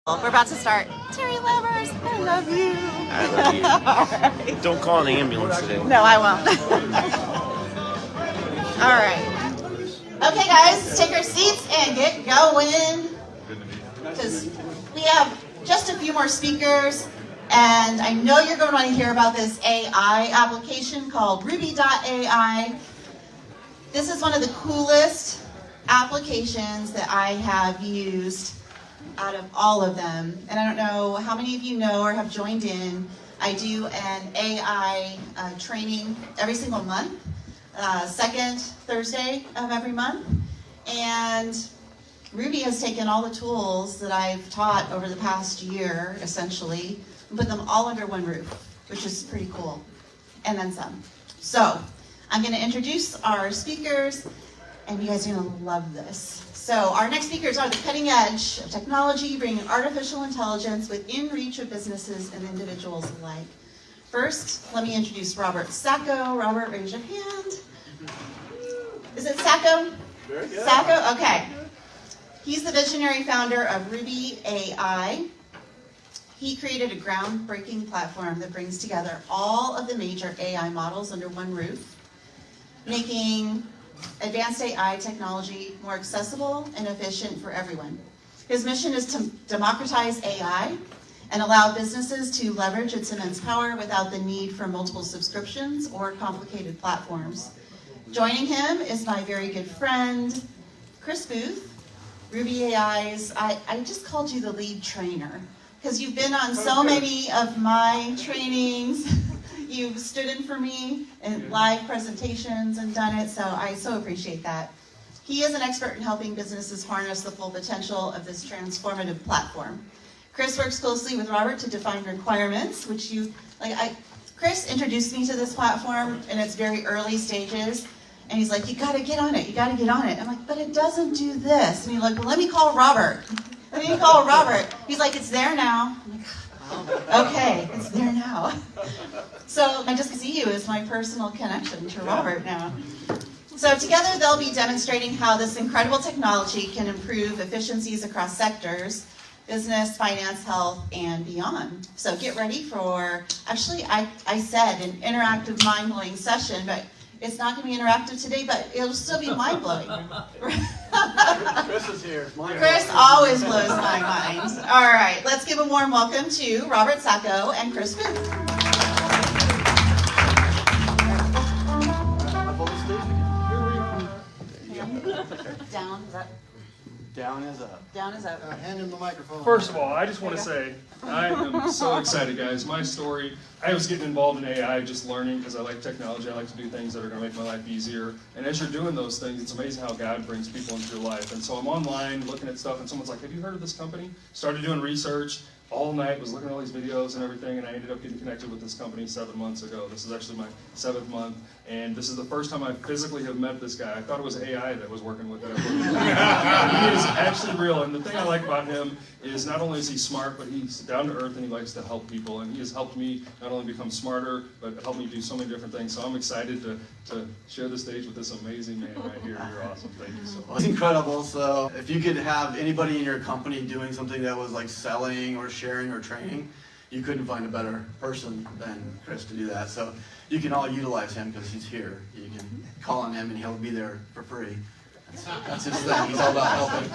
We're about to start. Terry Lovers, I love you. I love you. Right. Don't call an ambulance today. No, I won't. All right. Okay, guys, take our seats and get going. Because we have just a few more speakers, and I know you're going to want to hear about this AI application called Ruby.AI. This is one of the coolest applications that I have used out of all of them. And I don't know how many of you know or have joined in. I do an AI training every single month, second Thursday of every month. And Ruby has taken all the tools that I've taught over the past year, essentially, and put them all under one roof, which is pretty cool, and then some. So I'm going to introduce our speakers, and you guys are going to love this. So our next speakers are the cutting edge of technology, bringing artificial intelligence within reach of businesses and individuals alike. First, let me introduce Robert Sacco. Robert, raise your hand. Is it Sacco? Very good. Sacco? Okay. He's the visionary founder of Ruby.AI. He created a groundbreaking platform that brings together all of the major AI models under one roof, making advanced AI technology more accessible and efficient for everyone. His mission is to democratize AI and allow businesses to leverage its immense power without the need for multiple subscriptions or complicated platforms. Joining him is my very good friend, Chris Booth, Ruby.AI's, I just called you the lead trainer, because you've been on so many of my trainings. You've stood in for me in live presentations and done it, so I so appreciate that. He is an expert in helping businesses harness the full potential of this transformative platform. Chris works closely with Robert to define requirements, which Chris introduced me to this platform in its very early stages, and he's like, you gotta get on it, you gotta get on it. I'm like, but it doesn't do this. And he's like, well, let me call Robert. Let me call Robert. He's like, it's there now. I'm like, okay, it's there now. So I just see you as my personal connection to Robert now. So together they'll be demonstrating how this incredible technology can improve efficiencies across sectors, business, finance, health, and beyond. So get ready for, actually I said an interactive mind-blowing session, but it's not going to be interactive today, but it'll still be mind-blowing. Chris is here. Chris always blows my mind. All right, let's give a warm welcome to Robert Sacco and Chris Booth. Down is up. Down is up. Down is up. Hand him the microphone. First of all, I just want to say, I am so excited, guys. My story, I was getting involved in AI, just learning, because I like technology. I like to do things that are going to make my life easier. And as you're doing those things, it's amazing how God brings people into your life. And so I'm online looking at stuff, and someone's like, have you heard of this company? Started doing research all night, was looking at all these videos and everything, and I ended up getting connected with this company 7 months ago. This is actually my 7th month, and this is the first time I physically have met this guy. I thought it was AI that was working with it. He is actually real, and the thing I like about him is not only is he smart, but he's down to earth and he likes to help people, and he has helped me not only become smarter, but helped me do so many different things. So I'm excited to share the stage with this amazing man right here. You're awesome. Thank you so much. It's incredible. So if you could have anybody in your company doing something that was like selling or sharing or training, you couldn't find a better person than Chris to do that. So you can all utilize him because he's here. You can call on him and he'll be there for free. That's his thing. He's all about helping.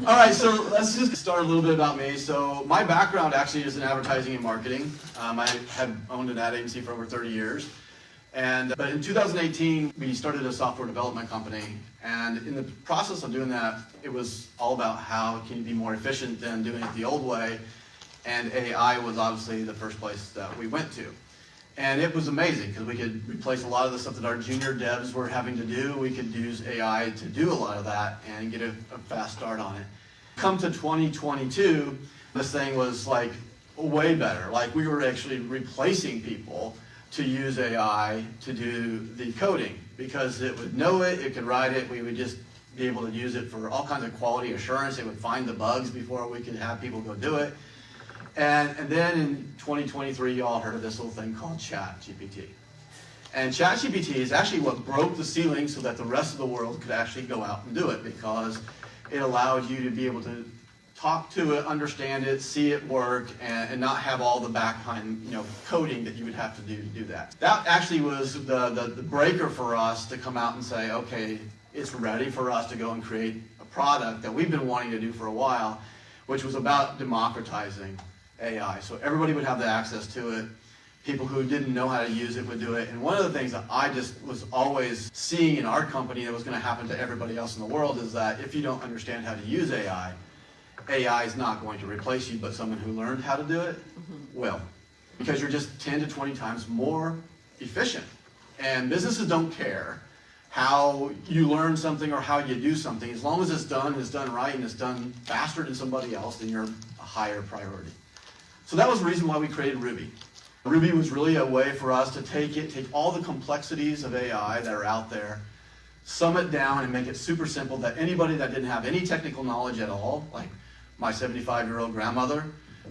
All right, so let's just start a little bit about me. So my background actually is in advertising and marketing. I have owned an ad agency for over 30 years. But in 2018, we started a software development company. And in the process of doing that, it was all about how can you be more efficient than doing it the old way. And AI was obviously the first place that we went to. And it was amazing because we could replace a lot of the stuff that our junior devs were having to do. We could use AI to do a lot of that and get a fast start on it. Come to 2022, this thing was like way better. Like we were actually replacing people to use AI to do the coding because it would know it, it could write it, we would just be able to use it for all kinds of quality assurance. It would find the bugs before we could have people go do it. And then in 2023, you all heard of this little thing called ChatGPT. And ChatGPT is actually what broke the ceiling so that the rest of the world could actually go out and do it because it allowed you to be able to talk to it, understand it, see it work, and not have all the backend, coding that you would have to do that. That actually was the breaker for us to come out and say, okay, it's ready for us to go and create a product that we've been wanting to do for a while, which was about democratizing AI. So everybody would have the access to it. People who didn't know how to use it would do it. And one of the things that I just was always seeing in our company that was going to happen to everybody else in the world is that if you don't understand how to use AI, AI is not going to replace you, but someone who learned how to do it will. Because you're just 10 to 20 times more efficient. And businesses don't care how you learn something or how you do something. As long as it's done right, and it's done faster than somebody else, then you're a higher priority. So that was the reason why we created Ruby. Ruby was really a way for us to take all the complexities of AI that are out there, sum it down and make it super simple that anybody that didn't have any technical knowledge at all, like my 75-year-old grandmother,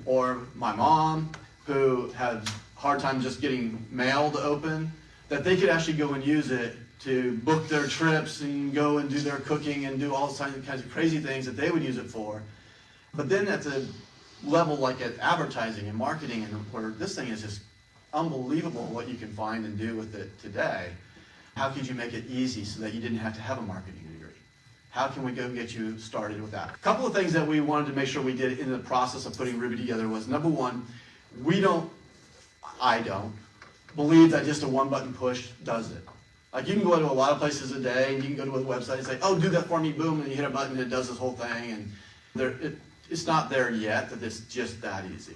or my mom, who had a hard time just getting mail to open, that they could actually go and use it to book their trips and go and do their cooking and do all kinds of crazy things that they would use it for. But then at the level like at advertising and marketing, and where this thing is just unbelievable what you can find and do with it today, how could you make it easy so that you didn't have to have a marketing degree? How can we go get you started with that? A couple of things that we wanted to make sure we did in the process of putting Ruby together was, number one, I don't believe that just a one-button push does it. Like, you can go to a lot of places a day, and you can go to a website and say, oh, do that for me, boom, and you hit a button and it does this whole thing, and it's not there yet that it's just that easy.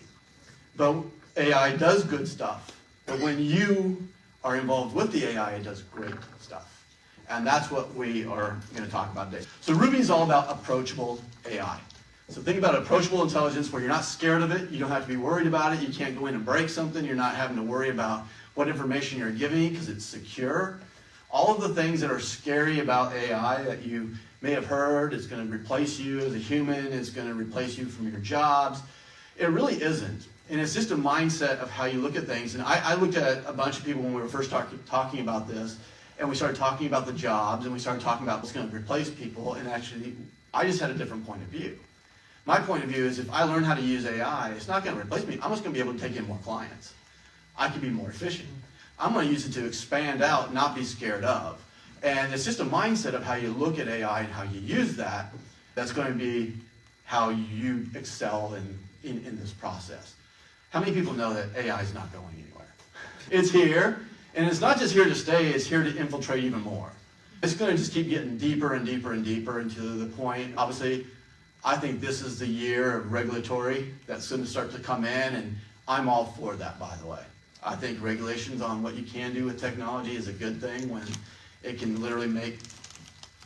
But AI does good stuff, but when you are involved with the AI, it does great stuff. And that's what we are going to talk about today. So Ruby is all about approachable AI. So think about approachable intelligence where you're not scared of it, you don't have to be worried about it, you can't go in and break something, you're not having to worry about what information you're giving because it's secure. All of the things that are scary about AI that you may have heard, it's going to replace you as a human, it's going to replace you from your jobs. It really isn't. And it's just a mindset of how you look at things. And I looked at a bunch of people when we were first talking about this, and we started talking about the jobs, and we started talking about what's going to replace people, and actually, I just had a different point of view. My point of view is if I learn how to use AI, it's not going to replace me. I'm just going to be able to take in more clients. I can be more efficient. I'm going to use it to expand out, not be scared of. And it's just a mindset of how you look at AI and how you use that that's going to be how you excel in this process. How many people know that AI is not going anywhere? It's here, and it's not just here to stay, it's here to infiltrate even more. It's going to just keep getting deeper and deeper and deeper into the point. Obviously, I think this is the year of regulatory that's going to start to come in, and I'm all for that, by the way. I think regulations on what you can do with technology is a good thing when it can literally make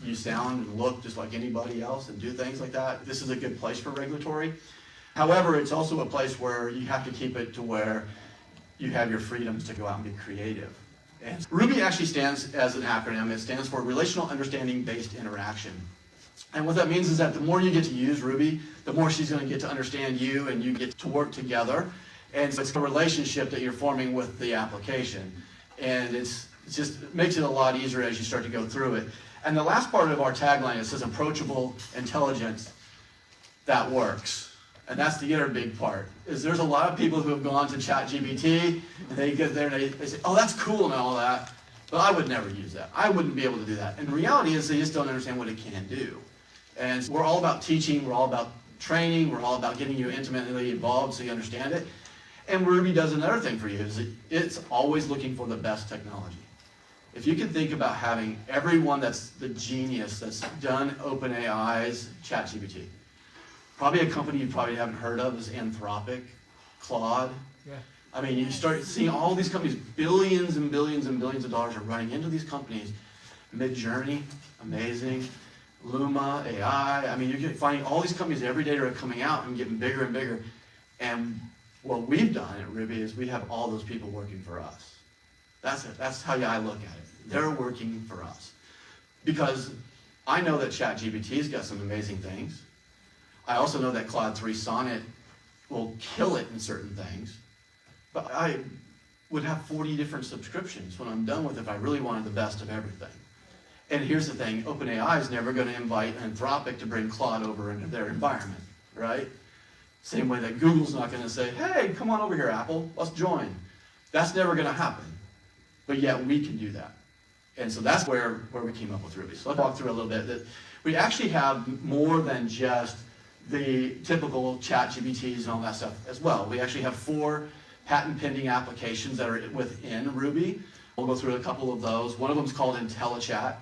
you sound and look just like anybody else and do things like that. This is a good place for regulatory. However, it's also a place where you have to keep it to where you have your freedoms to go out and be creative. And Ruby actually stands as an acronym. It stands for Relational Understanding Based Interaction. And what that means is that the more you get to use Ruby, the more she's going to get to understand you and you get to work together. And so it's a relationship that you're forming with the application. And it makes it a lot easier as you start to go through it. And the last part of our tagline, it says approachable intelligence that works. And that's the other big part, is there's a lot of people who have gone to ChatGPT, and they get there and they say, oh, that's cool and all that, but I would never use that. I wouldn't be able to do that. And the reality is they just don't understand what it can do. And we're all about teaching, we're all about training, we're all about getting you intimately involved so you understand it. And Ruby does another thing for you, is it's always looking for the best technology. If you can think about having everyone that's the genius that's done OpenAI's ChatGPT, probably a company you probably haven't heard of is Anthropic, Claude. Yeah. I mean, you start seeing all these companies, billions and billions and billions of dollars are running into these companies. MidJourney, amazing. Luma.AI. I mean, you're finding all these companies every day that are coming out and getting bigger and bigger. And what we've done at Ruby is we have all those people working for us. That's it. That's how I look at it. They're working for us. Because I know that ChatGPT's got some amazing things. I also know that Claude 3 Sonnet will kill it in certain things. But I would have 40 different subscriptions when I'm done with it if I really wanted the best of everything. And here's the thing, OpenAI is never going to invite Anthropic to bring Claude over into their environment, right? Same way that Google's not going to say, hey, come on over here, Apple, let's join. That's never going to happen. But yet we can do that. And so that's where we came up with Ruby. So let's walk through a little bit. That we actually have more than just the typical ChatGPTs and all that stuff as well. We actually have 4 patent pending applications that are within Ruby. We'll go through a couple of those. One of them is called IntelliChat.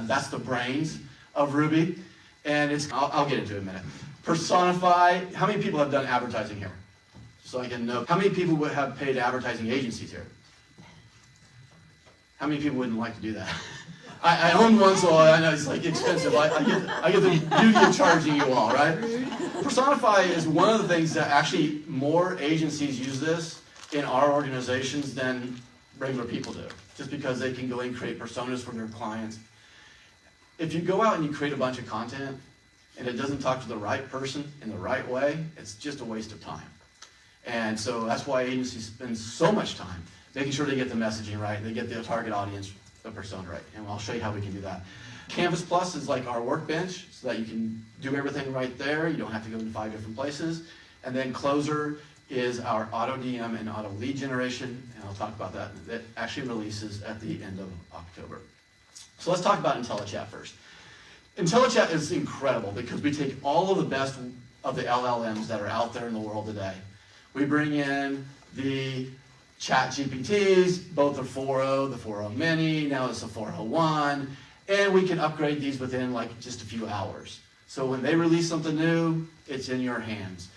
That's the brains of Ruby. And it's, I'll get into it in a minute. Personify. How many people have done advertising here? So I can know. How many people would have paid advertising agencies here? How many people wouldn't like to do that? I own one, so I know it's like expensive. I get the beauty of charging you all, right? Personify is one of the things that actually more agencies use this in our organizations than regular people do, just because they can go and create personas for their clients. If you go out and you create a bunch of content and it doesn't talk to the right person in the right way, it's just a waste of time. And so that's why agencies spend so much time making sure they get the messaging right, they get the target audience, the persona right. And I'll show you how we can do that. Canvas Plus is like our workbench, so that you can do everything right there. You don't have to go to 5 different places. And then Closer is our auto DM and auto lead generation, and I'll talk about that. That actually releases at the end of October. So let's talk about IntelliChat first. IntelliChat is incredible because we take all of the best of the LLMs that are out there in the world today. We bring in the ChatGPTs, both the 4.0, the 4.0 mini, now it's the 4.01, and we can upgrade these within like just a few hours. So when they release something new, it's in your hands.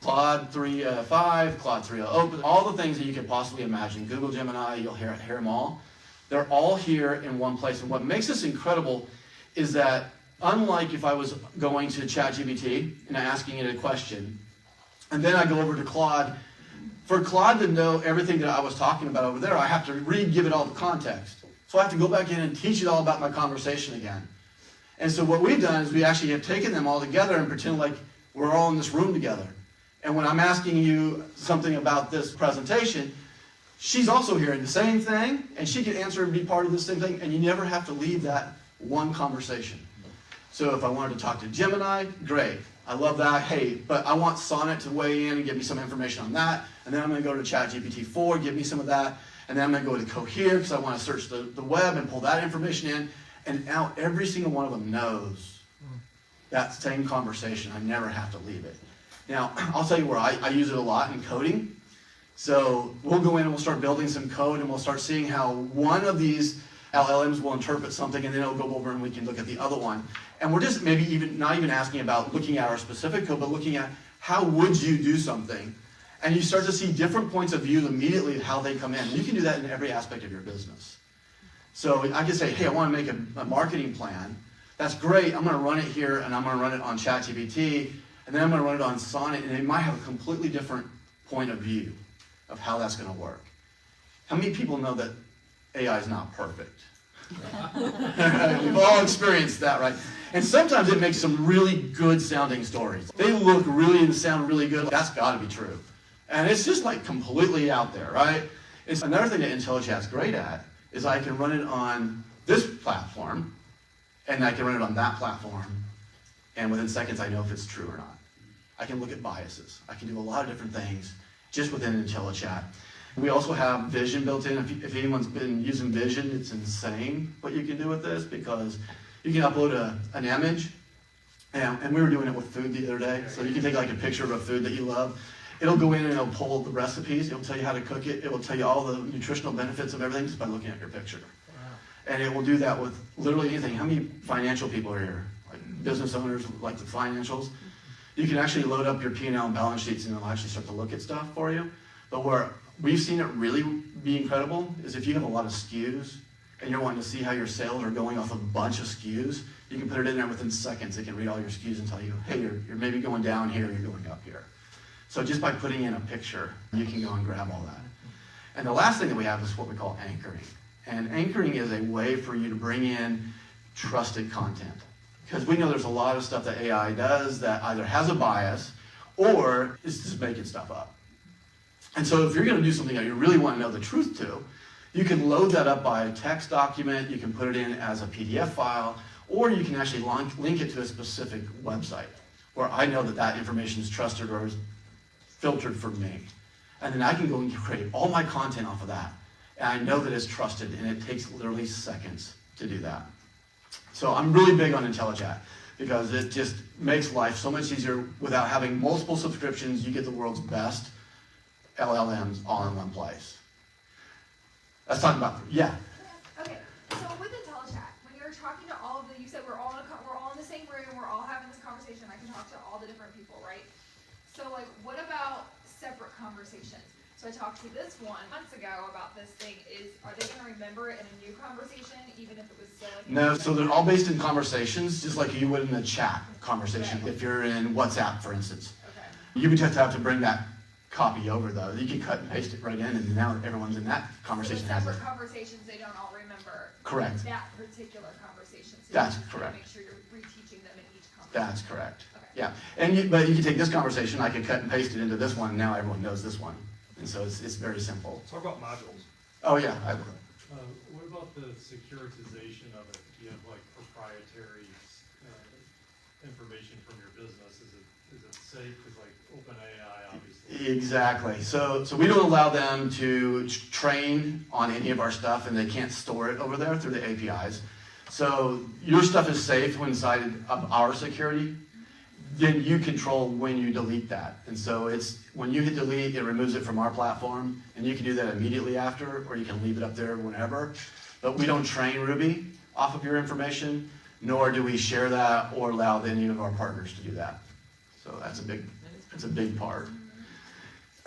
Claude 3.5, Claude 3.0, all the things that you could possibly imagine. Google Gemini, you'll hear them all. They're all here in one place. And what makes this incredible is that unlike if I was going to ChatGPT and asking it a question, and then I go over to Claude, for Claude to know everything that I was talking about over there, I have to give it all the context. So I have to go back in and teach it all about my conversation again. And so what we've done is we actually have taken them all together and pretend like we're all in this room together. And when I'm asking you something about this presentation, she's also hearing the same thing, and she can answer and be part of this same thing, and you never have to leave that one conversation. So if I wanted to talk to Gemini, great. I love that. Hey, but I want Sonnet to weigh in and give me some information on that. And then I'm going to go to ChatGPT 4, give me some of that. And then I'm going to go to Cohere because I want to search the web and pull that information in. And now every single one of them knows that same conversation. I never have to leave it. Now, I'll tell you where I use it a lot in coding. So we'll go in and we'll start building some code and we'll start seeing how one of these LLMs will interpret something and then it'll go over and we can look at the other one. And we're just maybe not even asking about looking at our specific code, but looking at how would you do something. And you start to see different points of view immediately of how they come in. And you can do that in every aspect of your business. So I can say, hey, I want to make a marketing plan. That's great. I'm going to run it here and I'm going to run it on ChatGPT. And then I'm going to run it on Sonnet. And it might have a completely different point of view of how that's going to work. How many people know that AI is not perfect? We've all experienced that, right? And sometimes it makes some really good sounding stories. They look really and sound really good. That's got to be true. And it's just like completely out there, right? It's another thing that IntelliChat's great at is I can run it on this platform and I can run it on that platform. And within seconds, I know if it's true or not. I can look at biases. I can do a lot of different things just within IntelliChat. We also have Vision built in. If anyone's been using Vision, it's insane what you can do with this because you can upload an image, and we were doing it with food the other day. So you can take like a picture of a food that you love. It'll go in and it'll pull the recipes. It'll tell you how to cook it. It will tell you all the nutritional benefits of everything just by looking at your picture. Wow. And it will do that with literally anything. How many financial people are here? Like business owners like the financials? You can actually load up your P&L and balance sheets and it'll actually start to look at stuff for you. But where we've seen it really be incredible is if you have a lot of SKUs and you're wanting to see how your sales are going off a bunch of SKUs, you can put it in there within seconds. It can read all your SKUs and tell you, hey, you're maybe going down here, you're going up here. So just by putting in a picture, you can go and grab all that. And the last thing that we have is what we call anchoring. And anchoring is a way for you to bring in trusted content. Because we know there's a lot of stuff that AI does that either has a bias or is just making stuff up. And so if you're going to do something that you really want to know the truth to, you can load that up by a text document, you can put it in as a PDF file, or you can actually link it to a specific website. where I know that that information is trusted or is filtered for me. And then I can go and create all my content off of that. And I know that it's trusted, and it takes literally seconds to do that. So I'm really big on IntelliChat because it just makes life so much easier without having multiple subscriptions. You get the world's best LLMs all in one place. Let's talk about, yeah. Okay, so with IntelliChat, when you're talking to all of the, you said we're all in the same room, we're all having this conversation, I can talk to all the different people, right? So like, what about separate conversations? So I talked to this one months ago about this thing. Are they going to remember it in a new conversation, even if it was still like? No, so they're all based in conversations, just like you would in a chat conversation. Okay. If you're in WhatsApp, for instance, Okay. you would just have to bring that copy over, though. You can cut and paste it right in, and now everyone's in that conversation. So has separate it. conversations, they don't all remember. Correct. That particular conversation. So That's you have to correct. Make sure you're reteaching them in each conversation. That's correct. Okay. Yeah, and but you can take this conversation, I could cut and paste it into this one, and now everyone knows this one. And so it's very simple. Talk about modules. Oh, yeah. What about the securitization of it? Do you have like proprietary information from your business? Is it safe? Because like OpenAI, obviously. Exactly. So we don't allow them to train on any of our stuff, and they can't store it over there through the APIs. So your stuff is safe when inside of our security. Then you control when you delete that. And so it's when you hit delete, it removes it from our platform, and you can do that immediately after, or you can leave it up there whenever. But we don't train Ruby off of your information, nor do we share that or allow any of our partners to do that. So that's a big part.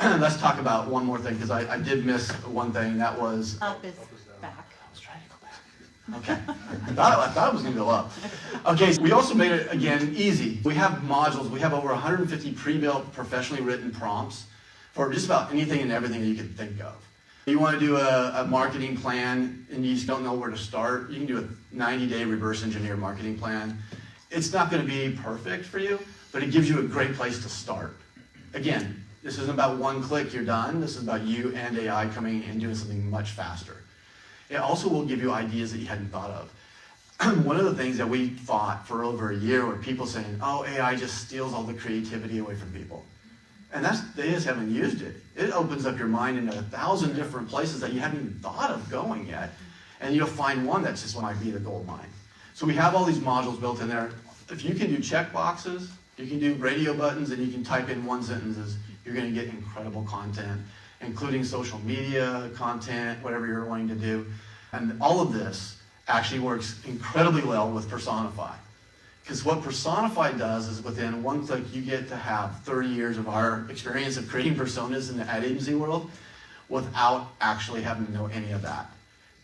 Let's talk about one more thing, because I did miss one thing. That was Up is back. I was trying to go back. Okay, I thought it was going to go up. Okay, so we also made it, again, easy. We have modules. We have over 150 pre-built, professionally written prompts for just about anything and everything that you can think of. You want to do a marketing plan and you just don't know where to start, you can do a 90-day reverse engineer marketing plan. It's not going to be perfect for you, but it gives you a great place to start. Again, this isn't about one click, you're done. This is about you and AI coming and doing something much faster. It also will give you ideas that you hadn't thought of. One of the things that we fought for over a year were people saying, oh, AI just steals all the creativity away from people. And they just haven't used it. It opens up your mind in 1,000 different places that you haven't even thought of going yet. And you'll find one that just might be the gold mine. So we have all these modules built in there. If you can do check boxes, you can do radio buttons, and you can type in one sentences, you're going to get incredible content, including social media content, whatever you're wanting to do. And all of this actually works incredibly well with Personify. Because what Personify does is within one click, you get to have 30 years of our experience of creating personas in the ad agency world without actually having to know any of that.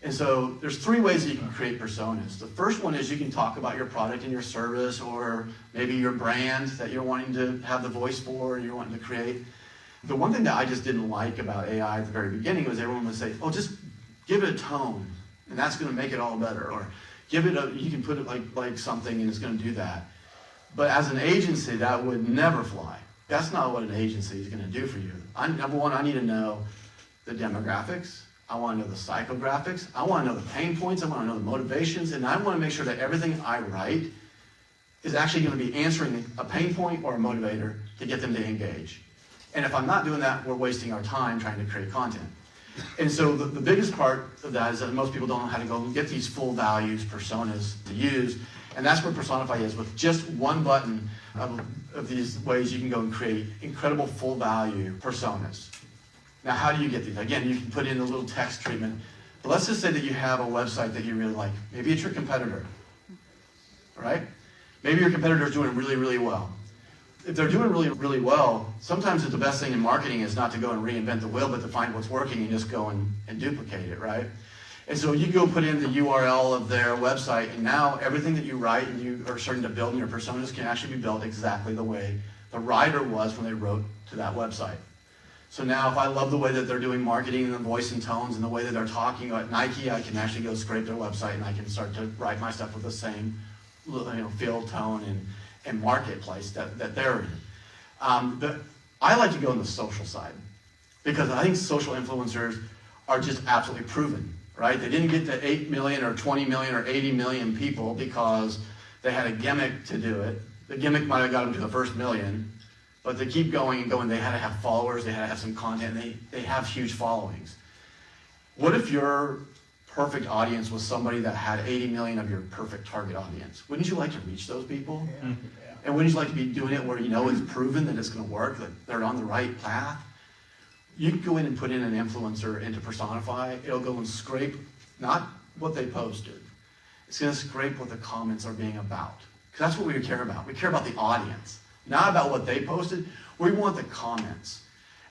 And so there's 3 ways that you can create personas. The first one is you can talk about your product and your service, or maybe your brand that you're wanting to have the voice for and you're wanting to create. The one thing that I just didn't like about AI at the very beginning was everyone would say, oh, just give it a tone, and that's going to make it all better. Or give it you can put it like something and it's going to do that. But as an agency, that would never fly. That's not what an agency is going to do for you. Number one, I need to know the demographics. I want to know the psychographics. I want to know the pain points. I want to know the motivations. And I want to make sure that everything I write is actually going to be answering a pain point or a motivator to get them to engage. And if I'm not doing that, we're wasting our time trying to create content. And so the biggest part of that is that most people don't know how to go and get these full values, personas to use. And that's where Personify is. With just one button of these ways, you can go and create incredible full value personas. Now, how do you get these? Again, you can put in a little text treatment. But let's just say that you have a website that you really like. Maybe it's your competitor, right? Maybe your competitor is doing really, really well. If they're doing really, really well, sometimes the best thing in marketing is not to go and reinvent the wheel, but to find what's working and just go and duplicate it, right? And so you go put in the URL of their website, and now everything that you write and you are starting to build in your personas can actually be built exactly the way the writer was when they wrote to that website. So now if I love the way that they're doing marketing and the voice and tones and the way that they're talking about Nike, I can actually go scrape their website and I can start to write my stuff with the same feel, tone, and marketplace that they're in. But I like to go on the social side because I think social influencers are just absolutely proven, right? They didn't get to 8 million or 20 million or 80 million people because they had a gimmick to do it. The gimmick might have got them to the first million, but they keep going and going. They had to have followers, they had to have some content, they have huge followings. What if your perfect audience was somebody that had 80 million of your perfect target audience? Wouldn't you like to reach those people? Yeah. And wouldn't you like to be doing it where you know it's proven that it's going to work, that they're on the right path? You can go in and put in an influencer into Personify. It'll go and scrape not what they posted. It's going to scrape what the comments are being about. Because that's what we care about. We care about the audience, not about what they posted. We want the comments.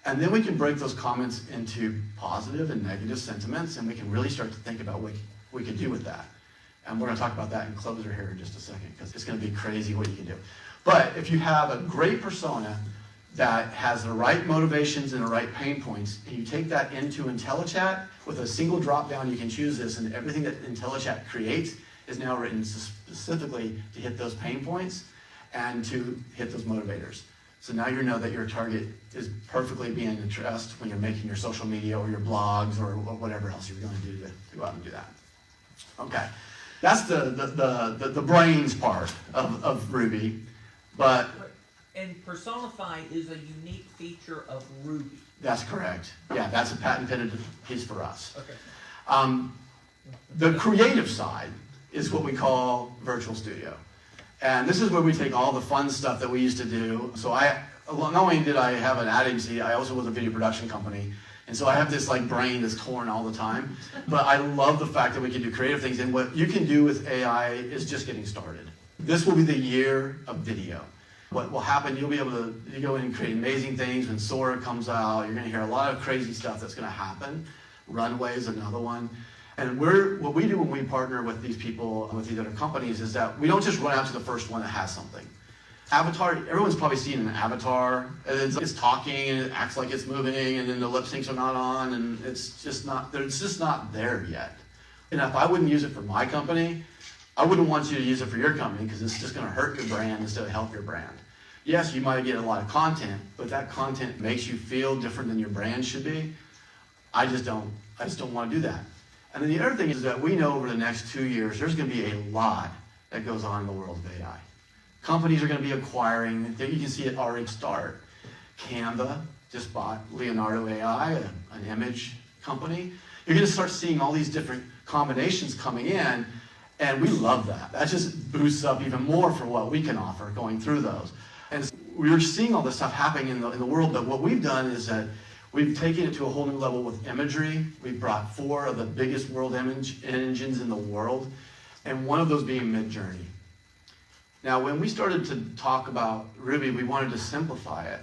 And then we can break those comments into positive and negative sentiments, and we can really start to think about what we can do with that. And we're going to talk about that in closer here in just a second, because it's going to be crazy what you can do. But if you have a great persona that has the right motivations and the right pain points, and you take that into IntelliChat, with a single drop down, you can choose this, and everything that IntelliChat creates is now written specifically to hit those pain points and to hit those motivators. So now you know that your target is perfectly being addressed when you're making your social media or your blogs or whatever else you're going to do to go out and do that. Okay, that's the brains part of Ruby, but And Personify is a unique feature of Ruby. that's correct. Yeah, that's a patent-pending piece for us. Okay. The creative side is what we call Virtual Studio. And this is where we take all the fun stuff that we used to do. So not only did I have an ad agency, I also was a video production company. And so I have this like brain that's torn all the time. But I love the fact that we can do creative things. And what you can do with AI is just getting started. This will be the year of video. What will happen, you'll be able to go in and create amazing things. When Sora comes out, you're going to hear a lot of crazy stuff that's going to happen. Runway is another one. And what we do when we partner with these people, with these other companies, is that we don't just run out to the first one that has something. Avatar, everyone's probably seen an avatar, and it's talking, and it acts like it's moving, and then the lip syncs are not on, and it's just not there yet. And if I wouldn't use it for my company, I wouldn't want you to use it for your company, because it's just going to hurt your brand instead of help your brand. Yes, you might get a lot of content, but that content makes you feel different than your brand should be. I just don't want to do that. And then the other thing is that we know over the next 2 years, there's going to be a lot that goes on in the world of AI. Companies are going to be acquiring, you can see it already start. Canva just bought Leonardo.AI, an image company. You're going to start seeing all these different combinations coming in, and we love that. That just boosts up even more for what we can offer going through those. And we're seeing all this stuff happening in the world, but what we've done is that we've taken it to a whole new level with imagery. We've brought 4 of the biggest world image engines in the world, and one of those being MidJourney. Now, when we started to talk about Ruby, we wanted to simplify it.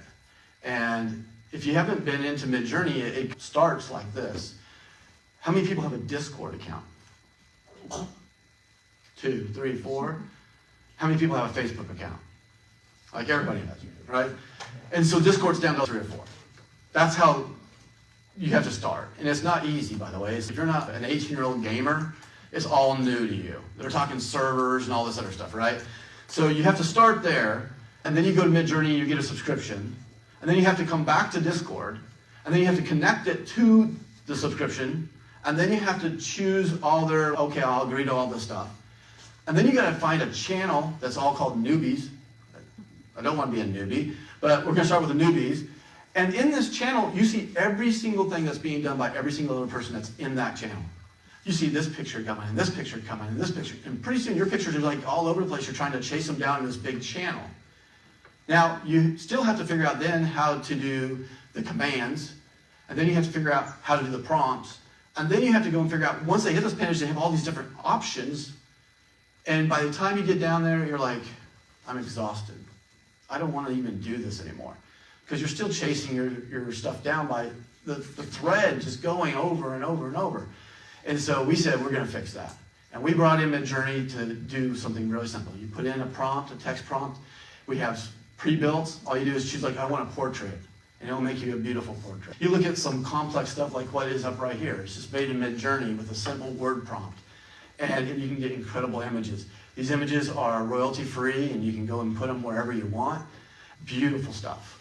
And if you haven't been into MidJourney, it starts like this. How many people have a Discord account? 2, 3, 4. How many people have a Facebook account? Like everybody has, right? And so Discord's down to 3 or 4. That's how you have to start. And it's not easy, by the way. If you're not an 18-year-old gamer, it's all new to you. They're talking servers and all this other stuff, right? So you have to start there, and then you go to MidJourney and you get a subscription. And then you have to come back to Discord, and then you have to connect it to the subscription, and then you have to choose all their, okay, I'll agree to all this stuff. And then you gotta find a channel that's all called newbies. I don't want to be a newbie, but we're gonna start with the newbies. And in this channel, you see every single thing that's being done by every single other person that's in that channel. You see this picture coming, and this picture coming, and this picture. And pretty soon your pictures are like all over the place. You're trying to chase them down in this big channel. Now, you still have to figure out then how to do the commands, and then you have to figure out how to do the prompts. And then you have to go and figure out, once they hit this page, they have all these different options. And by the time you get down there, you're like, I'm exhausted. I don't want to even do this anymore. Because you're still chasing your stuff down by the thread just going over and over and over. And so we said, we're going to fix that. And we brought in MidJourney to do something really simple. You put in a prompt, a text prompt. We have pre-built. All you do is choose, like, I want a portrait. And it'll make you a beautiful portrait. You look at some complex stuff like what is up right here. It's just made in MidJourney with a simple word prompt. And you can get incredible images. These images are royalty-free, and you can go and put them wherever you want. Beautiful stuff.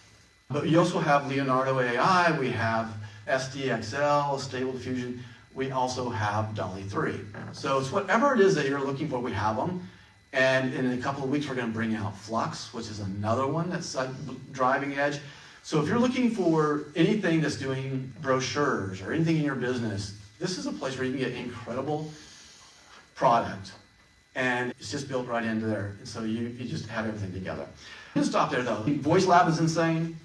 But you also have Leonardo.AI. We have SDXL, Stable Diffusion. We also have DALL-E 3. So it's whatever it is that you're looking for, we have them. And in a couple of weeks, we're going to bring out Flux, which is another one that's like driving edge. So if you're looking for anything that's doing brochures or anything in your business, this is a place where you can get incredible product. And it's just built right into there. And so you just have everything together. I'm going to stop there, though. Voice Lab is insane.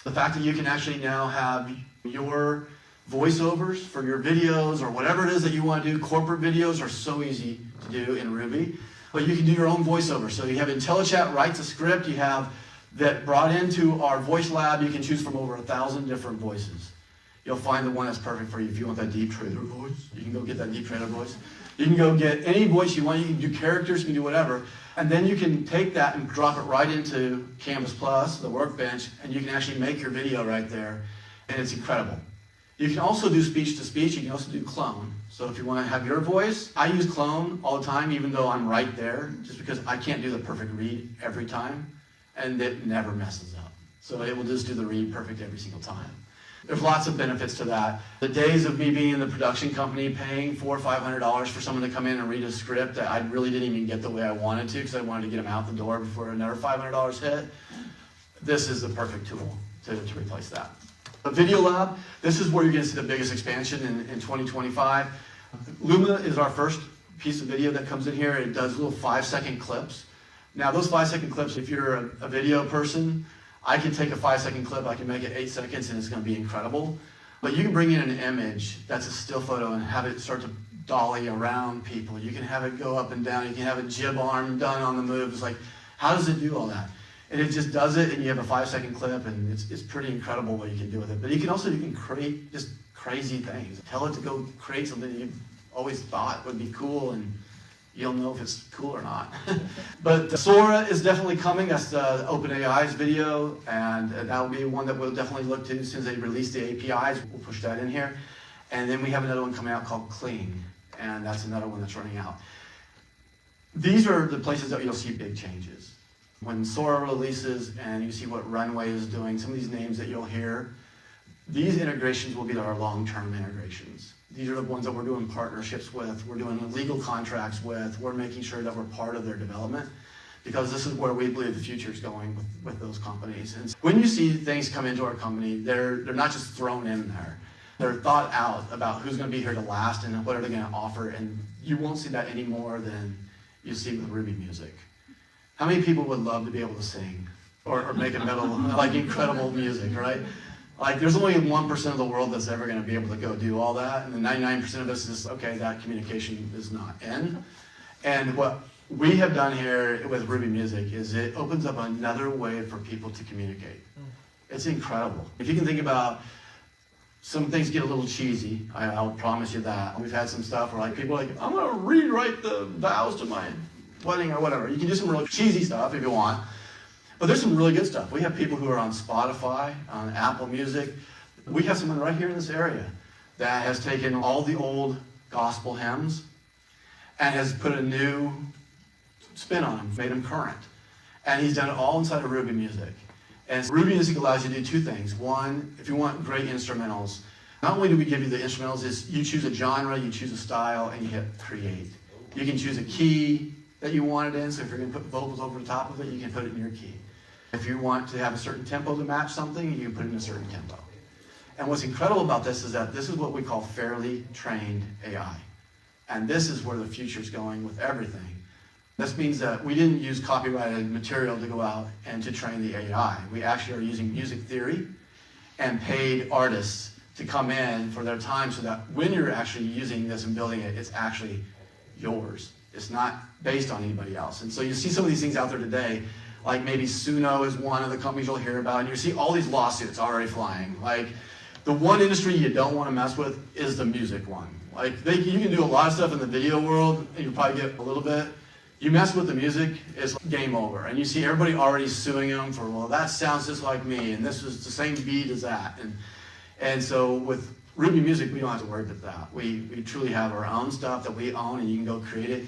The fact that you can actually now have your voiceovers for your videos or whatever it is that you want to do. Corporate videos are so easy to do in Ruby. But you can do your own voiceover. So you have IntelliChat writes a script. You have that brought into our Voice Lab. You can choose from over 1,000 different voices. You'll find the one that's perfect for you. If you want that deep trader voice, you can go get that deep trader voice. You can go get any voice you want. You can do characters, you can do whatever. And then you can take that and drop it right into Canvas Plus, the workbench, and you can actually make your video right there. And it's incredible. You can also do speech-to-speech. You can also do clone. So if you want to have your voice, I use clone all the time, even though I'm right there, just because I can't do the perfect read every time, and it never messes up. So it will just do the read perfect every single time. There's lots of benefits to that. The days of me being in the production company paying $400 or $500 for someone to come in and read a script that I really didn't even get the way I wanted to because I wanted to get them out the door before another $500 hit, this is the perfect tool to replace that. The Video Lab, this is where you're going to see the biggest expansion in 2025. Luma is our first piece of video that comes in here. It does little 5-second clips. Now those 5-second clips, if you're a video person, I can take a 5-second clip, I can make it 8 seconds, and it's going to be incredible. But you can bring in an image that's a still photo and have it start to dolly around people. You can have it go up and down. You can have a jib arm done on the move. It's like, how does it do all that? And it just does it, and you have a 5-second clip, and it's pretty incredible what you can do with it. But you can create just crazy things. Tell it to go create something that you always thought would be cool, and you'll know if it's cool or not. But Sora is definitely coming. That's OpenAI's video, and that will be one that we'll definitely look to as soon as they release the APIs. We'll push that in here. And then we have another one coming out called Clean, and that's another one that's running out. These are the places that you'll see big changes. When Sora releases and you see what Runway is doing, some of these names that you'll hear, these integrations will be our long-term integrations. These are the ones that we're doing partnerships with, we're doing legal contracts with, we're making sure that we're part of their development, because this is where we believe the future is going with those companies. And when you see things come into our company, they're not just thrown in there. They're thought out about who's going to be here to last and what are they going to offer, and you won't see that any more than you see with Ruby music. How many people would love to be able to sing or make a metal, like incredible music, right? Like there's only 1% of the world that's ever going to be able to go do all that, and the 99% of us is, okay, that communication is not in. And what we have done here with Ruby Music is it opens up another way for people to communicate. It's incredible. If you can think about, some things get a little cheesy, I'll promise you that. We've had some stuff where like people are like, I'm going to rewrite the vows to my wedding or whatever. You can do some really cheesy stuff if you want. But there's some really good stuff. We have people who are on Spotify, on Apple Music. We have someone right here in this area that has taken all the old gospel hymns and has put a new spin on them, made them current. And he's done it all inside of Ruby Music. And Ruby Music allows you to do two things. One, if you want great instrumentals, not only do we give you the instrumentals, is you choose a genre, you choose a style, and you hit create. You can choose a key that you want it in, so if you're going to put vocals over the top of it, you can put it in your key. If you want to have a certain tempo to match something, you can put it in a certain tempo. And what's incredible about this is that this is what we call fairly trained AI. And this is where the future is going with everything. This means that we didn't use copyrighted material to go out and to train the AI. We actually are using music theory and paid artists to come in for their time so that when you're actually using this and building it, it's actually yours. It's not based on anybody else. And so you see some of these things out there today, like maybe Suno is one of the companies you'll hear about, and you see all these lawsuits already flying. Like, the one industry you don't want to mess with is the music one. Like, you can do a lot of stuff in the video world, and you probably get a little bit. You mess with the music, it's game over. And you see everybody already suing them for, well, that sounds just like me, and this was the same beat as that. And so with Ruby Music, we don't have to worry about that. We truly have our own stuff that we own, and you can go create it.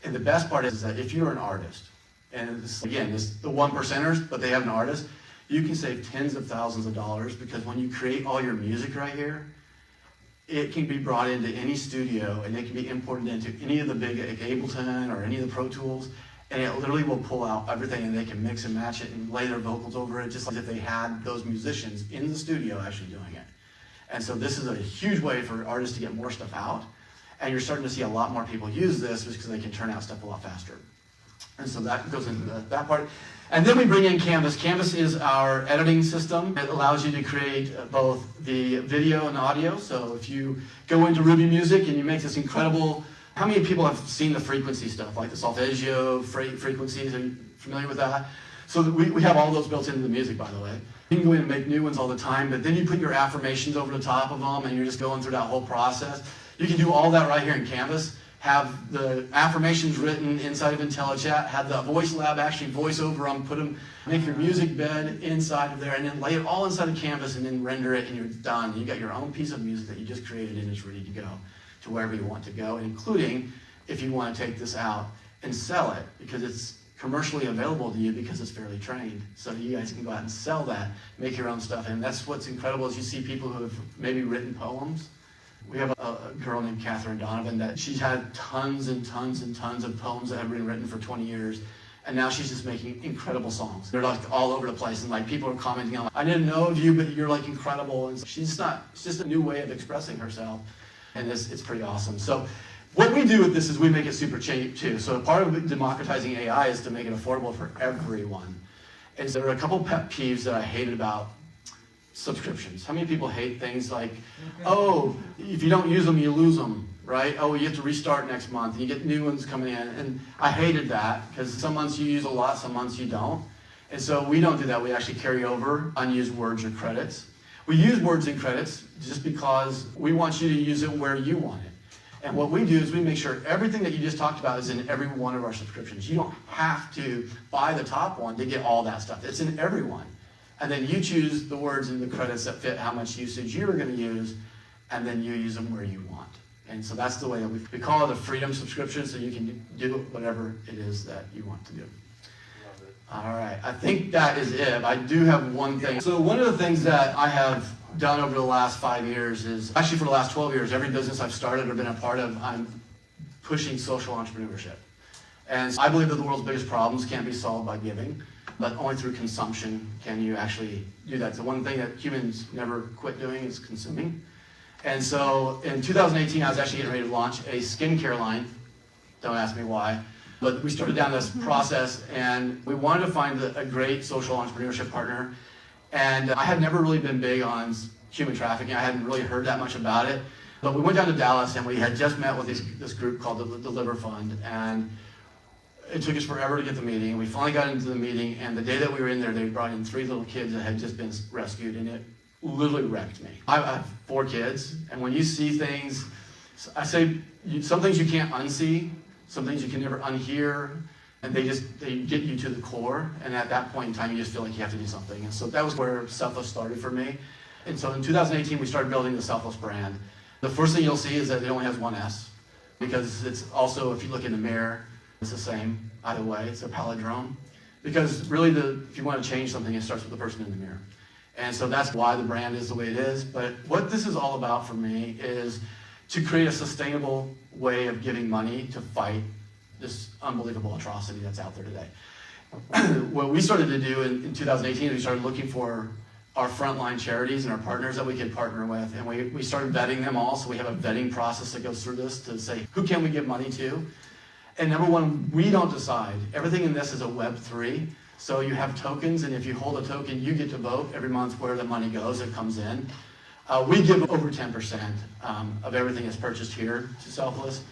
And the best part is that if you're an artist, and this, again, it's the 1%ers, but they have an artist, you can save tens of thousands of dollars, because when you create all your music right here, it can be brought into any studio, and it can be imported into any of the big Ableton or any of the Pro Tools, and it literally will pull out everything, and they can mix and match it and lay their vocals over it, just like if they had those musicians in the studio actually doing it. And so this is a huge way for artists to get more stuff out, and you're starting to see a lot more people use this because they can turn out stuff a lot faster. And so that goes into that part. And then we bring in Canvas. Canvas is our editing system. It allows you to create both the video and audio. So if you go into Ruby Music and you make this incredible, how many people have seen the frequency stuff, like the solfeggio frequencies? Are you familiar with that? So we have all those built into the music, by the way. You can go in and make new ones all the time, but then you put your affirmations over the top of them, and you're just going through that whole process. You can do all that right here in Canvas. Have the affirmations written inside of IntelliChat, have the voice lab actually voice over them, put them, make your music bed inside of there, and then lay it all inside of Canvas and then render it, and you're done. You got your own piece of music that you just created and it's ready to go to wherever you want to go, including if you want to take this out and sell it, because it's commercially available to you because it's fairly trained. So you guys can go out and sell that, make your own stuff. And that's what's incredible is you see people who have maybe written poems. We have a girl named Catherine Donovan that she's had tons and tons and tons of poems that have been written for 20 years. And now she's just making incredible songs. They're like all over the place, and like people are commenting on, I didn't know of you, but you're like incredible. And she's not, it's just a new way of expressing herself. And it's pretty awesome. So what we do with this is we make it super cheap too. So part of democratizing AI is to make it affordable for everyone. And so there are a couple pet peeves that I hated about subscriptions. How many people hate things like, oh, if you don't use them, you lose them, right? Oh, you have to restart next month, and you get new ones coming in. And I hated that because some months you use a lot, some months you don't. And so we don't do that. We actually carry over unused words or credits. We use words and credits just because we want you to use it where you want it. And what we do is we make sure everything that you just talked about is in every one of our subscriptions. You don't have to buy the top one to get all that stuff. It's in every one. And then you choose the words and the credits that fit how much usage you're going to use, and then you use them where you want. And so that's the way that we call it a freedom subscription, so you can do whatever it is that you want to do. All right, I think that is it. I do have one thing. So one of the things that I have done over the last 5 years is, actually for the last 12 years, every business I've started or been a part of, I'm pushing social entrepreneurship. And I believe that the world's biggest problems can't be solved by giving, but only through consumption can you actually do that. So one thing that humans never quit doing is consuming. And so in 2018, I was actually getting ready to launch a skincare line. Don't ask me why. But we started down this process, and we wanted to find a great social entrepreneurship partner. And I had never really been big on human trafficking. I hadn't really heard that much about it. But we went down to Dallas, and we had just met with this group called the Liver Fund. And it took us forever to get the meeting. We finally got into the meeting, and the day that we were in there, they brought in 3 little kids that had just been rescued, and it literally wrecked me. I have 4 kids, and when you see things, I say some things you can't unsee, some things you can never unhear, and they get you to the core, and at that point in time, you just feel like you have to do something. And so that was where Selfless started for me. And so in 2018, we started building the Selfless brand. The first thing you'll see is that it only has 1 S, because it's also, if you look in the mirror, it's the same either way. It's a palindrome. Because really, if you want to change something, it starts with the person in the mirror. And so that's why the brand is the way it is. But what this is all about for me is to create a sustainable way of giving money to fight this unbelievable atrocity that's out there today. What we started to do in 2018 is we started looking for our frontline charities and our partners that we could partner with. And we started vetting them all. So we have a vetting process that goes through this to say, who can we give money to? And number one, we don't decide. Everything in this is a Web3. So you have tokens, and if you hold a token, you get to vote every month where the money goes, it comes in. We give over 10% of everything that's purchased here to Selfless.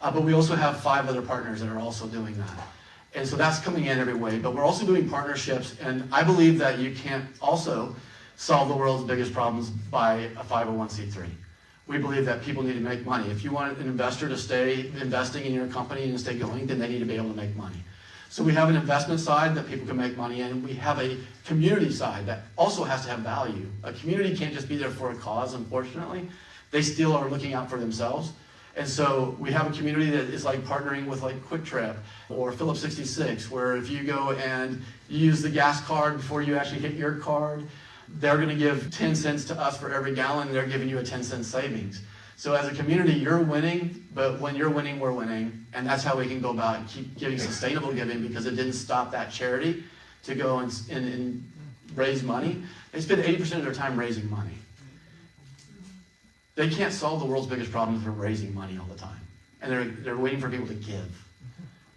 But we also have 5 other partners that are also doing that. And so that's coming in every way. But we're also doing partnerships, and I believe that you can't also solve the world's biggest problems by a 501c3. We believe that people need to make money. If you want an investor to stay investing in your company and stay going, then they need to be able to make money. So we have an investment side that people can make money in, and we have a community side that also has to have value. A community can't just be there for a cause, unfortunately. They still are looking out for themselves. And so we have a community that is like partnering with like Quick Trip or Phillips 66, where if you go and you use the gas card before you actually hit your card, they're going to give 10 cents to us for every gallon. They're giving you a 10-cent savings. So as a community, you're winning, but when you're winning, we're winning. And that's how we can go about and keep giving sustainable giving, because it didn't stop that charity to go and raise money. They spend 80% of their time raising money. They can't solve the world's biggest problems for raising money all the time. And they're waiting for people to give.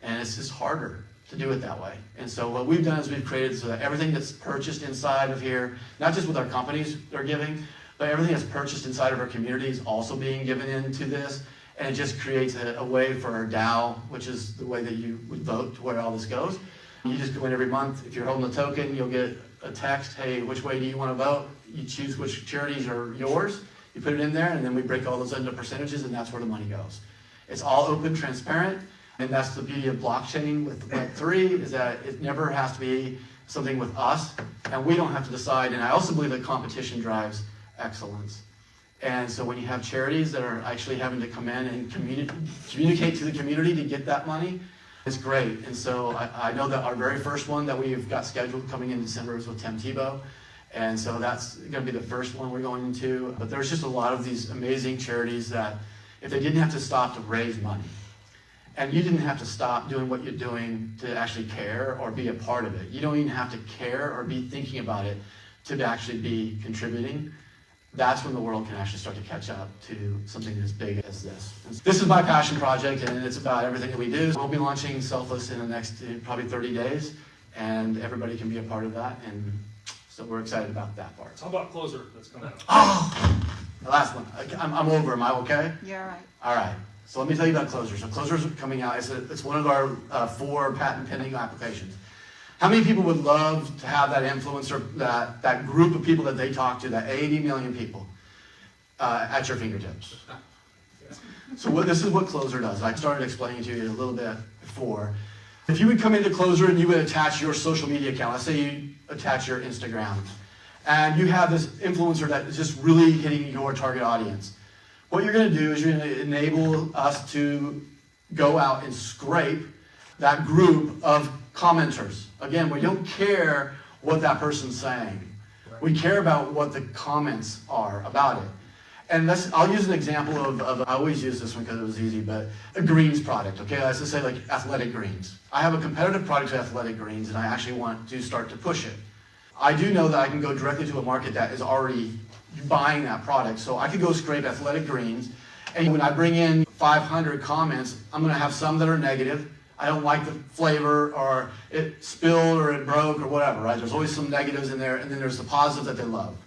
And it's just harder to do it that way. And so what we've done is we've created so that everything that's purchased inside of here, not just with our companies they're giving, but everything that's purchased inside of our community is also being given into this. And it just creates a way for our DAO, which is the way that you would vote to where all this goes. You just go in every month. If you're holding a token, you'll get a text, hey, which way do you want to vote? You choose which charities are yours. You put it in there, and then we break all those into percentages, and that's where the money goes. It's all open, transparent, and that's the beauty of blockchain with Web3, is that it never has to be something with us, and we don't have to decide. And I also believe that competition drives excellence. And so when you have charities that are actually having to come in and communicate to the community to get that money, it's great. And so I know that our very first one that we've got scheduled coming in December is with Tim Tebow. And so that's going to be the first one we're going into. But there's just a lot of these amazing charities that if they didn't have to stop to raise money, and you didn't have to stop doing what you're doing to actually care or be a part of it. You don't even have to care or be thinking about it to actually be contributing. That's when the world can actually start to catch up to something as big as this. This is my passion project, and it's about everything that we do. We'll be launching Selfless in the next probably 30 days, and everybody can be a part of that. And so we're excited about that part. How about Closer that's coming out? Oh, the last one. I'm over. Am I okay? You're all right. All right. So let me tell you about Closer. So Closer's coming out. It's one of our 4 patent pending applications. How many people would love to have that influencer, that group of people that they talk to, that 80 million people, at your fingertips? So this is what Closer does. I started explaining to you a little bit before. If you would come into Closer and you would attach your social media account, let's say you attach your Instagram, and you have this influencer that is just really hitting your target audience. What you're going to do is you're going to enable us to go out and scrape that group of commenters. Again, we don't care what that person's saying. We care about what the comments are about it. And I'll use an example of I always use this one because it was easy, but a greens product, okay? Let's just say like athletic greens. I have a competitive product to athletic greens, and I actually want to start to push it. I do know that I can go directly to a market that is already buying that product. So I could go scrape athletic greens, and when I bring in 500 comments, I'm going to have some that are negative. I don't like the flavor, or it spilled, or it broke, or whatever, right? There's always some negatives in there, and then there's the positives that they love.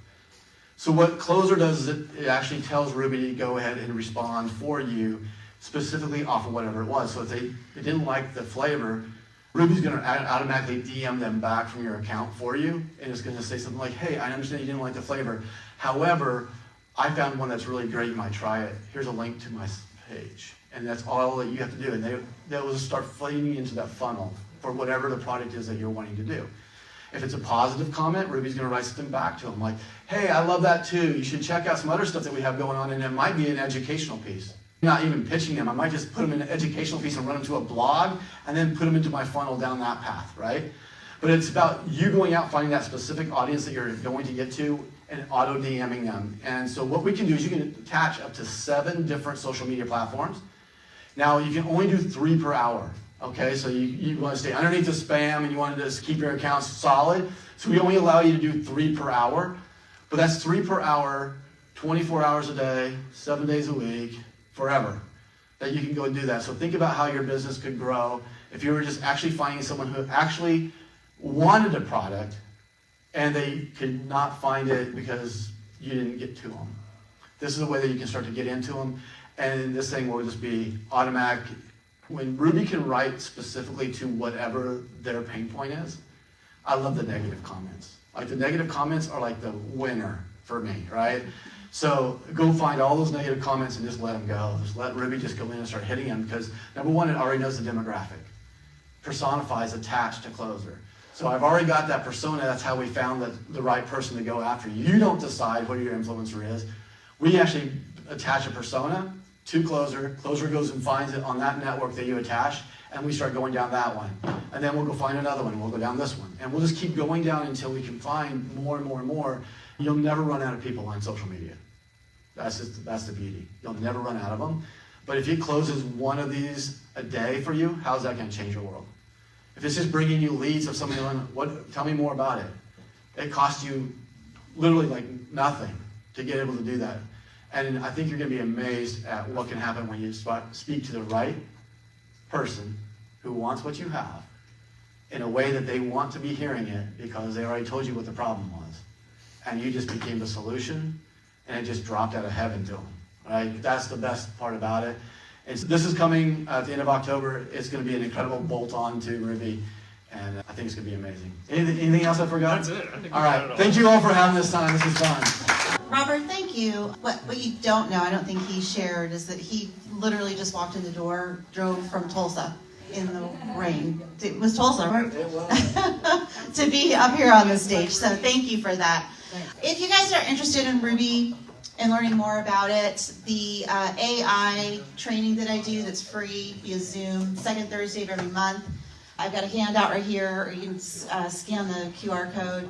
So what Closer does is it actually tells Ruby to go ahead and respond for you, specifically off of whatever it was. So if they didn't like the flavor, Ruby's going to automatically DM them back from your account for you, and it's going to say something like, hey, I understand you didn't like the flavor. However, I found one that's really great. You might try it. Here's a link to my page. And that's all that you have to do. And they'll just start flooding into that funnel for whatever the product is that you're wanting to do. If it's a positive comment, Ruby's going to write something back to them like, hey, I love that too. You should check out some other stuff that we have going on, and it might be an educational piece. Not even pitching them. I might just put them in an educational piece and run them to a blog, and then put them into my funnel down that path, right? But it's about you going out, finding that specific audience that you're going to get to, and auto-DMing them. And so what we can do is you can attach up to 7 different social media platforms. Now, you can only do 3 per hour, okay? So you want to stay underneath the spam, and you want to just keep your accounts solid. So we only allow you to do 3 per hour, but that's 3 per hour, 24 hours a day, 7 days a week, forever, that you can go and do that. So think about how your business could grow if you were just actually finding someone who actually wanted a product, and they could not find it because you didn't get to them. This is a way that you can start to get into them. And this thing will just be automatic. When Ruby can write specifically to whatever their pain point is, I love the negative comments. Like the negative comments are like the winner for me, right? So go find all those negative comments and just let them go. Just let Ruby just go in and start hitting them, because number one, it already knows the demographic. Personifies attached to Closer. So I've already got that persona. That's how we found the right person to go after. You don't decide what your influencer is. We actually attach a persona to Closer. Closer goes and finds it on that network that you attach, and we start going down that one. And then we'll go find another one, and we'll go down this one. And we'll just keep going down until we can find more and more and more. You'll never run out of people on social media. That's the beauty. You'll never run out of them. But if it closes one of these a day for you, how's that going to change your world? If it's just bringing you leads of somebody going, tell me more about it. It costs you literally like nothing to get able to do that. And I think you're going to be amazed at what can happen when you speak to the right person who wants what you have in a way that they want to be hearing it because they already told you what the problem was. And you just became the solution, and it just dropped out of heaven to them. Right? That's the best part about it. This is coming at the end of October. It's going to be an incredible bolt-on to Ruby, and I think it's going to be amazing. Anything else I forgot? That's it. I think we All got right. it all. Thank you all for having this time. This is fun. Robert, thank you. What you don't know, I don't think he shared, is that he literally just walked in the door, drove from Tulsa in the rain. It was Tulsa, right? It was. To be up here on the stage. So thank you for that. If you guys are interested in Ruby and learning more about it, the AI training that I do that's free via Zoom, second Thursday of every month. I've got a handout right here, or you can scan the QR code.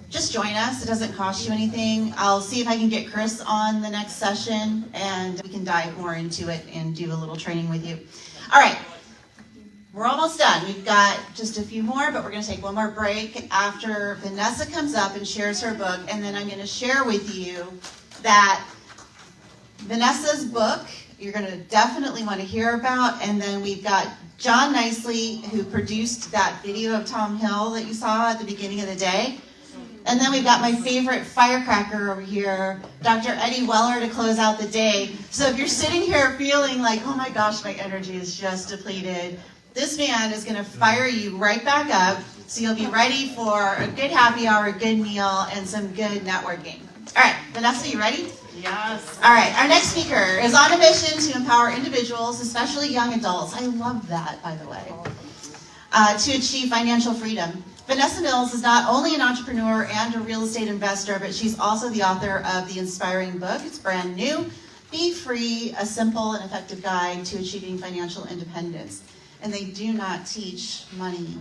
Just join us. It doesn't cost you anything. I'll see if I can get Chris on the next session, and we can dive more into it and do a little training with you. All right. We're almost done. We've got just a few more, but we're going to take one more break after Vanessa comes up and shares her book, and then I'm going to share with you that Vanessa's book you're going to definitely want to hear about, and then we've got John Nicely, who produced that video of Tom Hill that you saw at the beginning of the day. And then we've got my favorite firecracker over here, Dr. Eddie Weller, to close out the day. So if you're sitting here feeling like, oh my gosh, my energy is just depleted, this man is going to fire you right back up, so you'll be ready for a good happy hour, a good meal, and some good networking. All right, Vanessa, you ready? Yes. All right, our next speaker is on a mission to empower individuals, especially young adults. I love that, by the way, to achieve financial freedom. Vanessa Mills is not only an entrepreneur and a real estate investor, but she's also the author of the inspiring book. It's brand new, Be Free, a simple and effective guide to achieving financial independence. And they do not teach money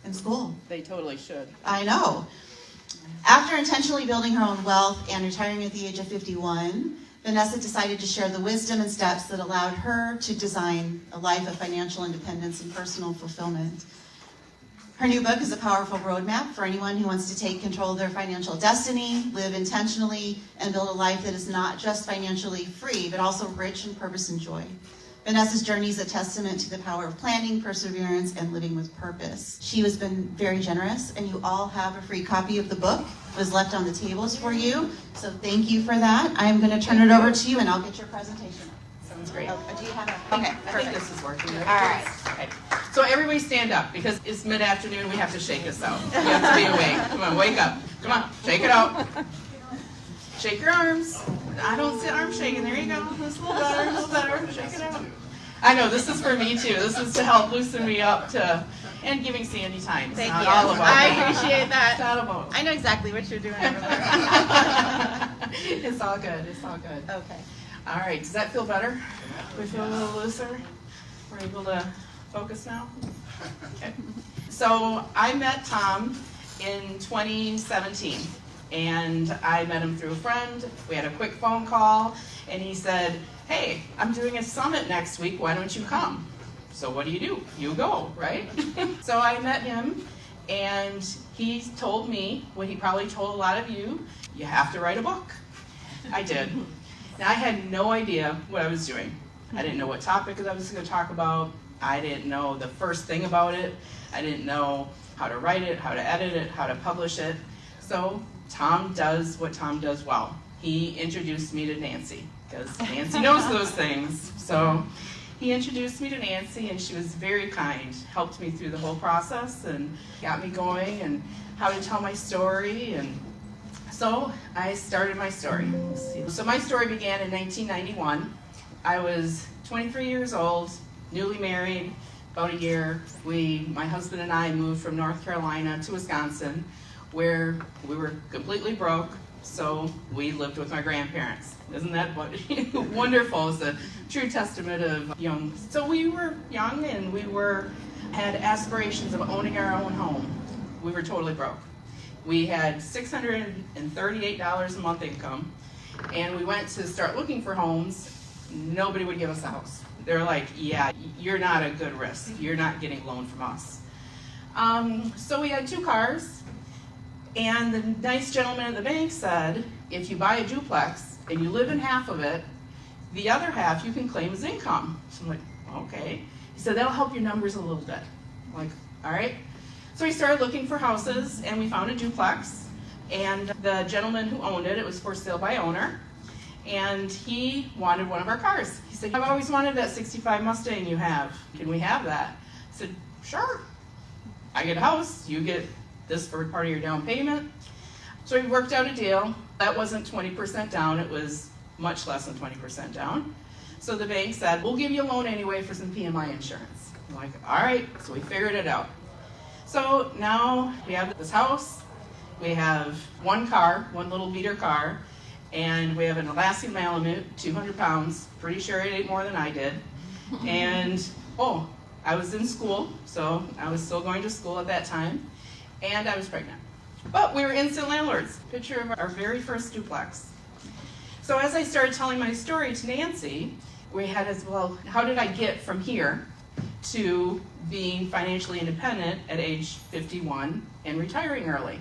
in school. They totally should. I know. After intentionally building her own wealth and retiring at the age of 51, Vanessa decided to share the wisdom and steps that allowed her to design a life of financial independence and personal fulfillment. Her new book is a powerful roadmap for anyone who wants to take control of their financial destiny, live intentionally, and build a life that is not just financially free, but also rich in purpose and joy. Vanessa's journey is a testament to the power of planning, perseverance, and living with purpose. She has been very generous, and you all have a free copy of the book. It was left on the tables for you, so thank you for that. I'm going to turn it over to you, and I'll get your presentation. Sounds great. Do you have a... Okay, Okay, I think this is working. All right. Okay. So everybody stand up, because it's mid-afternoon, we have to shake us out. We have to be awake. Come on, wake up. Come on, shake it out. Shake your arms. I don't see arm shaking. There you go. That's a little better, a little better. Shake it out. I know, this is for me too. This is to help loosen me up and giving Sandy time. It's Thank not you. all about I me. appreciate that. It's not about I know exactly what you're doing over there. It's all good. It's all good. Okay. All right. Does that feel better? We feel a little looser? We're able to focus now? Okay. So I met Tom in 2017, and I met him through a friend. We had a quick phone call, and he said, hey, I'm doing a summit next week. Why don't you come? So what do? You go, right? So I met him, and he told me what he probably told a lot of you, you have to write a book. I did. Now, I had no idea what I was doing. I didn't know what topic I was going to talk about. I didn't know the first thing about it. I didn't know how to write it, how to edit it, how to publish it. So Tom does what Tom does well. He introduced me to Nancy, because Nancy knows those things. So he introduced me to Nancy, and she was very kind, helped me through the whole process and got me going and how to tell my story. And so I started my story. So my story began in 1991. I was 23 years old, newly married, about a year. My husband and I moved from North Carolina to Wisconsin, where we were completely broke. So we lived with my grandparents. Isn't that wonderful? It's a true testament of young. So we were young, and we had aspirations of owning our own home. We were totally broke. We had $638 a month income, and we went to start looking for homes. Nobody would give us a house. They're like, yeah, you're not a good risk. You're not getting a loan from us. So we had 2 cars, and the nice gentleman at the bank said, if you buy a duplex and you live in half of it, the other half you can claim as income. So I'm like, okay. He said, that'll help your numbers a little bit. I'm like, all right. So we started looking for houses, and we found a duplex, and the gentleman who owned it, it was for sale by owner, and he wanted one of our cars. He said, I've always wanted that 65 Mustang you have. Can we have that? I said, sure. I get a house, you get this for part of your down payment. So we worked out a deal. That wasn't 20% down, it was much less than 20% down. So the bank said, we'll give you a loan anyway for some PMI insurance. I'm like, all right, so we figured it out. So now we have this house, we have 1 car, 1 little beater car, and we have an Alaskan Malamute, 200 pounds, pretty sure it ate more than I did. And, oh, I was in school, so I was still going to school at that time, and I was pregnant. But we were instant landlords. Picture of our very first duplex. So as I started telling my story to Nancy, we had as well, how did I get from here to being financially independent at age 51 and retiring early?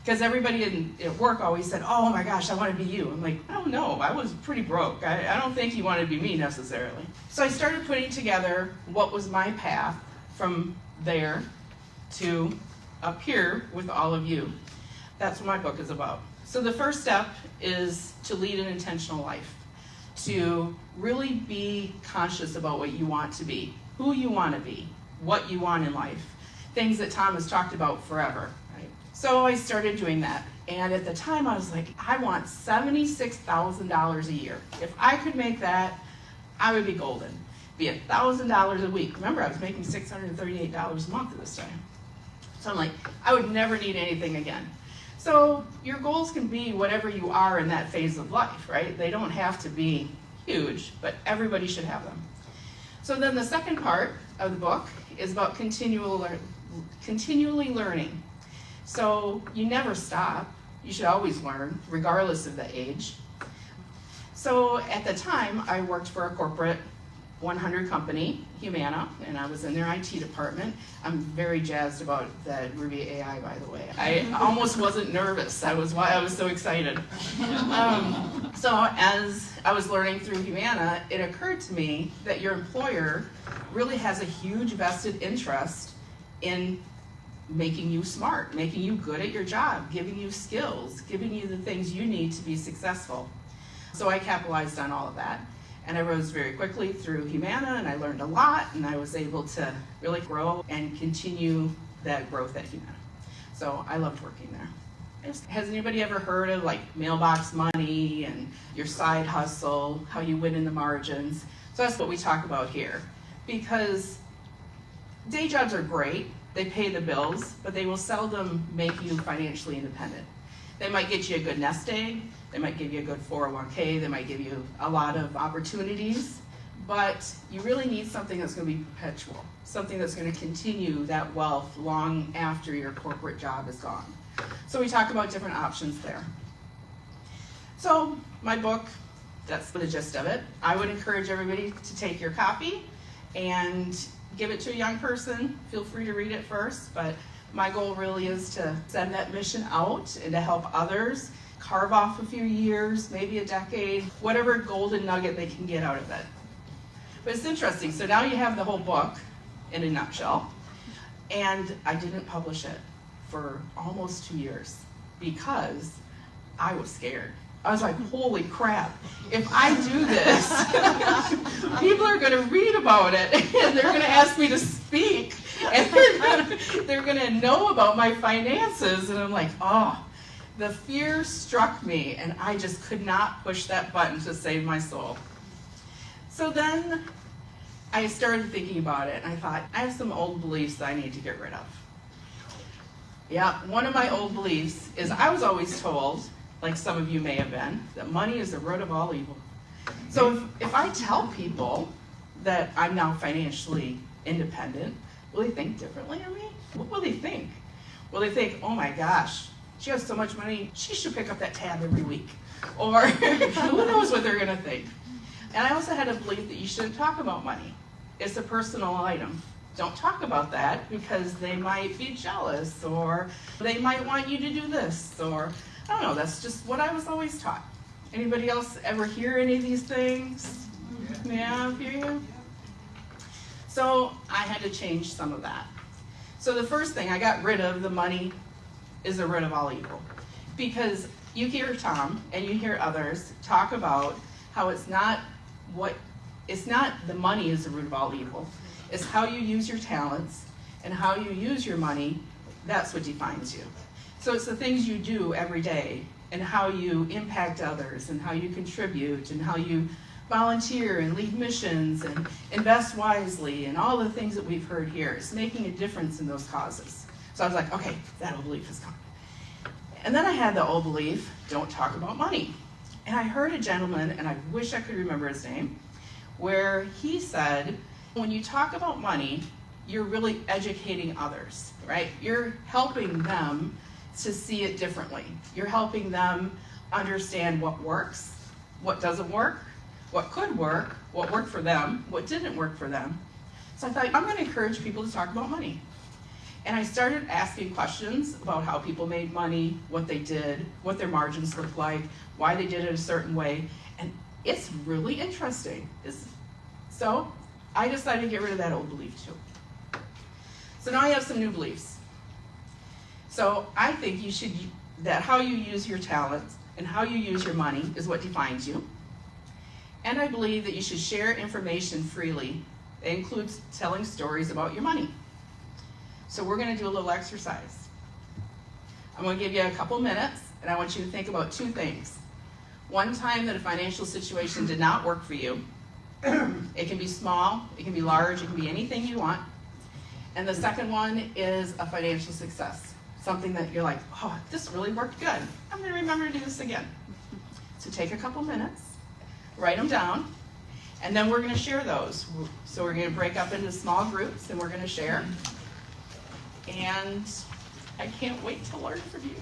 Because everybody at work always said, oh my gosh, I want to be you. I'm like, I don't know, I was pretty broke. I don't think you want to be me necessarily. So I started putting together what was my path from there to up here with all of you. That's what my book is about. So the first step is to lead an intentional life, to really be conscious about what you want to be, who you want to be, what you want in life, things that Tom has talked about forever. So I started doing that, and at the time I was like, I want $76,000 a year. If I could make that, I would be golden. Be $1,000 a week. Remember, I was making $638 a month at this time. So I'm like, I would never need anything again. So your goals can be whatever you are in that phase of life, right? They don't have to be huge, but everybody should have them. So then the second part of the book is about continually learning. So you never stop. You should always learn, regardless of the age. So at the time, I worked for a corporate 100 company, Humana, and I was in their IT department. I'm very jazzed about that Ruby.AI, by the way. I almost wasn't nervous. I was so excited. So as I was learning through Humana, it occurred to me that your employer really has a huge vested interest in making you smart, making you good at your job, giving you skills, giving you the things you need to be successful. So I capitalized on all of that. And I rose very quickly through Humana, and I learned a lot, and I was able to really grow and continue that growth at Humana. So I loved working there. Has anybody ever heard of like mailbox money and your side hustle, how you win in the margins? So that's what we talk about here. Because day jobs are great, they pay the bills, but they will seldom make you financially independent. They might get you a good nest egg, they might give you a good 401k, they might give you a lot of opportunities, but you really need something that's going to be perpetual, something that's going to continue that wealth long after your corporate job is gone. So we talk about different options there. So my book, that's the gist of it. I would encourage everybody to take your copy and give it to a young person. Feel free to read it first, but my goal really is to send that mission out and to help others carve off a few years, maybe a decade, whatever golden nugget they can get out of it. But it's interesting. So now you have the whole book in a nutshell, and I didn't publish it for almost 2 years because I was scared. I was like, holy crap, if I do this, people are going to read about it, and they're going to ask me to speak, and they're going to know about my finances. And I'm like, oh, the fear struck me, and I just could not push that button to save my soul. So then I started thinking about it, and I thought, I have some old beliefs that I need to get rid of. Yeah, one of my old beliefs is I was always told, like some of you may have been, that money is the root of all evil. So if I tell people that I'm now financially independent, will they think differently of me? What will they think? Will they think, oh my gosh, she has so much money, she should pick up that tab every week. Or who knows what they're gonna think. And I also had a belief that you shouldn't talk about money. It's a personal item. Don't talk about that because they might be jealous or they might want you to do this or, I don't know, that's just what I was always taught. Anybody else ever hear any of these things? Yeah, hear you? So I had to change some of that. So the first thing, I got rid of the money is the root of all evil. Because you hear Tom and you hear others talk about how it's not the money is the root of all evil. It's how you use your talents and how you use your money, that's what defines you. So it's the things you do every day and how you impact others and how you contribute and how you volunteer and lead missions and invest wisely and all the things that we've heard here. It's making a difference in those causes. So I was like, okay, that old belief is gone. And then I had the old belief, don't talk about money. And I heard a gentleman, and I wish I could remember his name, where he said, when you talk about money, you're really educating others, right? You're helping them to see it differently. You're helping them understand what works, what doesn't work, what could work, what worked for them, what didn't work for them. So I thought, I'm going to encourage people to talk about money. And I started asking questions about how people made money, what they did, what their margins looked like, why they did it a certain way. And it's really interesting. So I decided to get rid of that old belief too. So now I have some new beliefs. So I think that how you use your talents and how you use your money is what defines you. And I believe that you should share information freely. It includes telling stories about your money. So we're going to do a little exercise. I'm going to give you a couple minutes, and I want you to think about two things. One time that a financial situation did not work for you. It can be small, it can be large, it can be anything you want. And the second one is a financial success. Something that you're like, oh, this really worked good. I'm going to remember to do this again. So take a couple minutes, write them down, and then we're going to share those. So we're going to break up into small groups, and we're going to share. And I can't wait to learn from you.